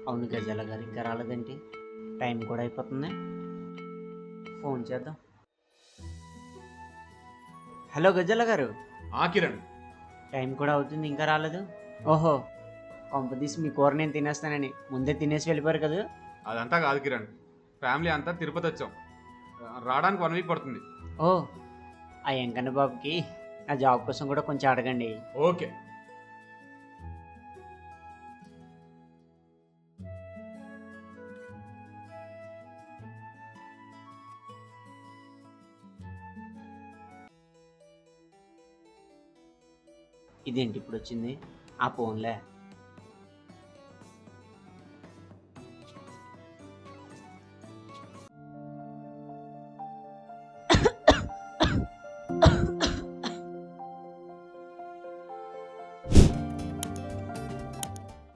అవును గజాల గారు ఇంకా రాలేదేంటి? టైం కూడా అయిపోతుంది. ఫోన్ చేద్దాం. హలో గజాల గారు, కిరణ్. టైం కూడా అవుతుంది ఇంకా రాలేదు. ఓహో, కొంపదీసి మీ కూర నేను తినేస్తానని ముందే తినేసి వెళ్ళిపోయారు కదా. అదంతా కాదు కిరణ్, ఫ్యామిలీ అంతా తిరుపతి వచ్చాం. రావడానికి 1 వీక్ పడుతుంది. ఓ, ఆ వెంకన్న బాబుకి నా జాబ్ కోసం కూడా కొంచెం అడగండి. ఓకే. ఇదేంటి ఇప్పుడు వచ్చింది? ఆ ఫోన్లే